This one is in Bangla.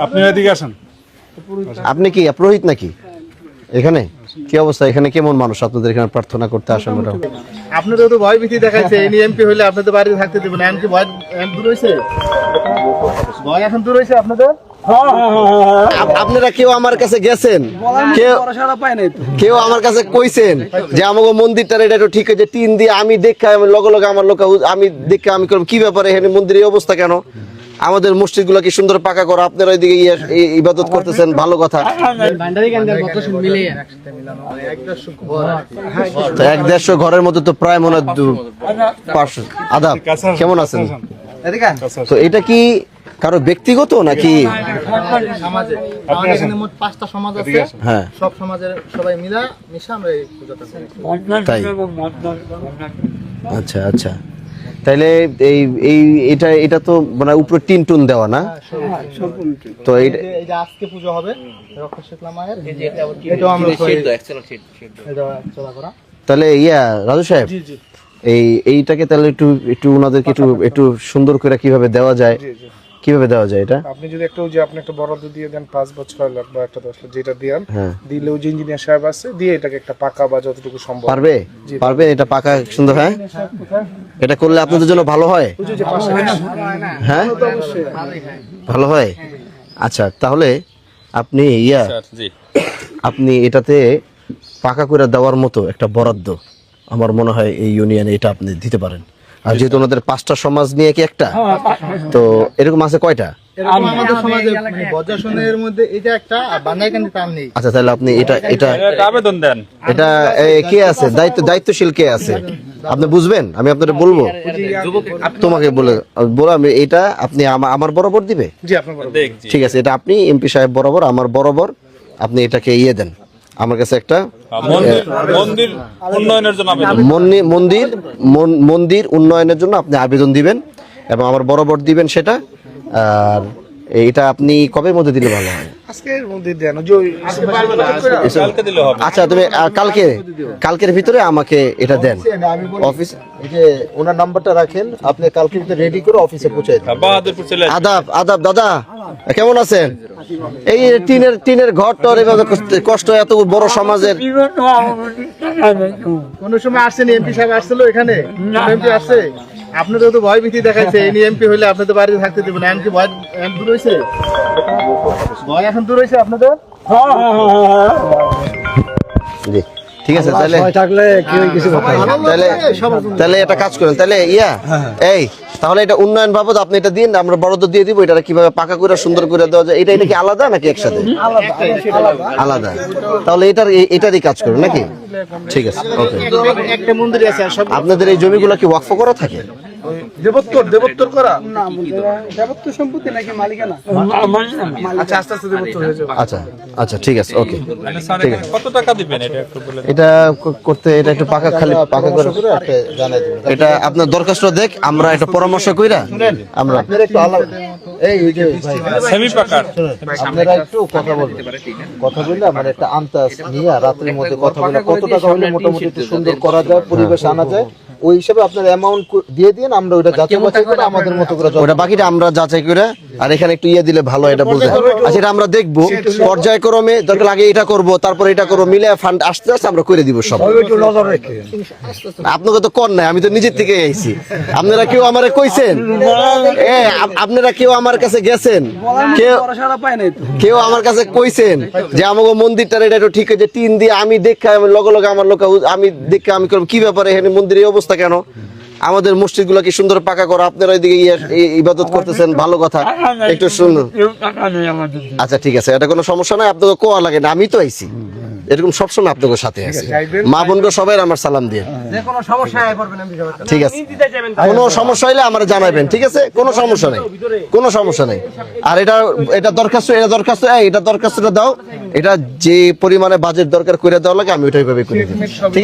আপনি এদিকে আসেন। আপনি কি পুরোহিত নাকি এখানে? কি অবস্থা এখানে? কেমন মানুষ আপনাদের এখানে প্রার্থনা করতে আসেন? মোটামুটি আপনাদের তো ভয় ভীতি দেখাইছে, এই এমপি হইলে আপনাদের বাড়িতে থাকতে দেবেন। এমনকি ভয় দূর হয়েছে, ভয় এখন দূর হয়েছে আপনাদের। আপনারা কেউ আমার কাছে গেছেন, কেউ আমার কাছে কইছেন যে আমাকে মন্দিরটা এটা একটু ঠিক আছে, টিন দিয়ে আমি দেখা লগে লগে আমার লোক আমি দেখে আমি করব কি ব্যাপারে এখানে মন্দিরের এই অবস্থা কেন? আমাদের মসজিদ গুলা কি সুন্দর পাকা করা, আপনারা ওইদিকে ইবাদত করতেছেন, ভালো কথা। 1-150 ঘরের মধ্যে তো প্রায় মনে হয় 500। আদাব, কেমন আছেন? তো এটা কি কারো ব্যক্তিগত নাকি? সমাজে আমাদের এখানে মোট 5টা সমাজ আছে। হ্যাঁ, সব সমাজের সবাই মিলা মিশে আমরা এই পূজাটা করি। তাই? আচ্ছা আচ্ছা, তাইলে এই এই এটা এটা তো মানে উপরে টিন টুন দেওয়া না? তো এই যে আজকে পূজা হবে রক্ষা শীতলা মায়ের, এটাও আমরা চলা করা। তাহলে রাজু সাহেব, এইটাকে তাহলে একটু একটু ওনাদেরকে একটু সুন্দর করে কিভাবে দেওয়া যায়, কিভাবে দেওয়া যায় এটা? আপনি যদি আপনি একটা বরাদ্দ দিয়ে দেন 5 বা 6 লাখ বা একটা 10 লাখ, যেটা দেন দিলে ওই যে ইঞ্জিনিয়ার সাহেব আছে দিয়ে এটাকে একটা পাকা বা যতটুকু সম্ভব পারবে এটা পাকা সুন্দর। হ্যাঁ, এটা করলে আপনাদের জন্য ভালো হয়। হ্যাঁ, ভালো হয়। আচ্ছা, তাহলে আপনি আপনি এটাতে পাকা করে দেওয়ার মতো একটা বরাদ্দ আমার মনে হয় এই ইউনিয়নে এটা আপনি দিতে পারেন। আর যেহেতু ওনাদের 5টা সমাজ নিয়ে কি একটা, তো এরকম আছে কয়টা? এরকম আমাদের সমাজে বজ্রাসনের মধ্যে এটা একটা, আর বান্দাইকান্দি তার নেই। আচ্ছা, তাহলে আপনি এটা আবেদন দেন। এটা কে আছে দায়িত্বশীল কে আছে আপনি বুঝবেন, আমি আপনাদের বলবো, তোমাকে বলে আমি এটা আপনি আমার বরাবর দিবে। জি, আপনার বরাবর। ঠিক আছে, এটা আপনি এমপি সাহেব বরাবর আমার বরাবর আপনি এটাকে দেন আমার কাছে একটা মন্দির উন্নয়নের জন্য মন্দির উন্নয়নের জন্য আপনি আবেদন দিবেন এবং আমার বরাবর দিবেন সেটা। আর এটা আপনি কবের মধ্যে দিলে ভালো হয়? আজকের মধ্যে দেন, কালকে দিলে হবে। আচ্ছা, তুমি কালকের ভিতরে আমাকে এটা দেন। অফিস এই যে ওনার নাম্বারটা রাখেন, আপনি কালকের ভিতরে রেডি করে অফিসে পৌঁছে দেন। বাহাদুরপুর চলে আদাব আদাব, দাদা কেমন আছেন? এই টিনের ঘর টর এভাবে কষ্ট, এত বড় সমাজের। কোন সময় আসছেন এমপি সাহেব আসছিল এখানে? এমপি আসছে? আপনাদের তো ভয় ভীতি দেখাইছে, এই এমপি হইলে আপনাদের বাড়িতে থাকতে দেবেন। এমনকি ভয় দূর হয়েছে, ভয় এখন দূর হয়েছে আপনাদের। জি, ঠিক আছে। তাহলে এটা কাজ করেন, তাহলে তাহলে এটা উন্নয়ন বাবদ আপনি এটা দিন, আমরা বরাদ্দ দিয়ে দিব। এটা কিভাবে পাকা করে সুন্দর করে দেওয়া যায়, এটা কি আলাদা নাকি একসাথে? আলাদা। তাহলে এটারই কাজ করুন নাকি? ঠিক আছে, ওকে। একটা মন্দির আছে। আপনাদের এই জমিগুলো কি ওয়াকফ করা থাকে? দেবোত্তর করা? দেবোত্তর সম্পত্তি নাকি মালিকানা? আচ্ছা, আস্তে আস্তে দেবোত্তর হয়ে যাবে। আচ্ছা আচ্ছা, ঠিক আছে, ওকে। ঠিক আছে, কত টাকা দিবেন এটা একটু বলে? এটা করতে এটা একটু পাকা করে জানাই দিবেন। এটা আপনার দরখাস্ত দেখ, আমরা একটা পরামর্শ কইরা আমরা একটু এই যে সেমি পাকা আপনারা একটু কথা বললে আমার একটা আন্দাজ নিয়ে রাতের মধ্যে কথা বলে কত টাকা হলে মোটামুটি একটু সুন্দর করা যায়, পরিবেশ আনা যায়, ওই হিসাবে আপনার অ্যামাউন্ট দিয়ে দিন। আমরা ওটা যাচাই বাছাই করে আমাদের মতো করে ওটা বাকিটা আমরা যাচাই করে, আর এখানে একটু দিলে ভালো, এটা বলতে। আচ্ছা, এটা আমরা দেখবো পর্যায়ক্রমে, দরকার আগে এটা করব তারপর এটা করবো, মিলে ফান্ড আস্তে আস্তে আমরা করে দিব সব। আপনাকে তো কর নাই, আমি তো নিজের থেকে আইছি। আপনারা কেউ আমারে কইছেন, আপনারা কেউ আমার কাছে গেছেন, কেউ আমার কাছে কইছেন যে আমাকে মন্দিরটা এটা একটু ঠিক আছে, টিন দিয়ে আমি দেখা লগে লগে আমার লোক আমি দেখে আমি করব কি ব্যাপারে এখানে মন্দিরের এই অবস্থা কেন? আমাদের মসজিদ গুলা কি সুন্দর পাকা করা, আপনারা ওইদিকে ইবাদত করতেছেন, ভালো কথা, একটু শুনুন। আচ্ছা, ঠিক আছে, এটা কোনো সমস্যা নাই, আপনাকে কোয়া লাগে না, আমি তো আইছি এরকম সবসময় আপনাদের সাথে আছি। মা বোনকে সবাই আমার সালাম দিয়ে। ঠিক আছে, কোনো সমস্যা হইলে আমার জানাবেন, ঠিক আছে? কোনো সমস্যা নেই, কোনো সমস্যা নেই। আর এটা দরখাস্তটা দাও, এটা যে পরিমাণে বাজেট দরকার করে দেওয়া লাগে আমি ওইটাই ভাবে করে দিই, ঠিক আছে?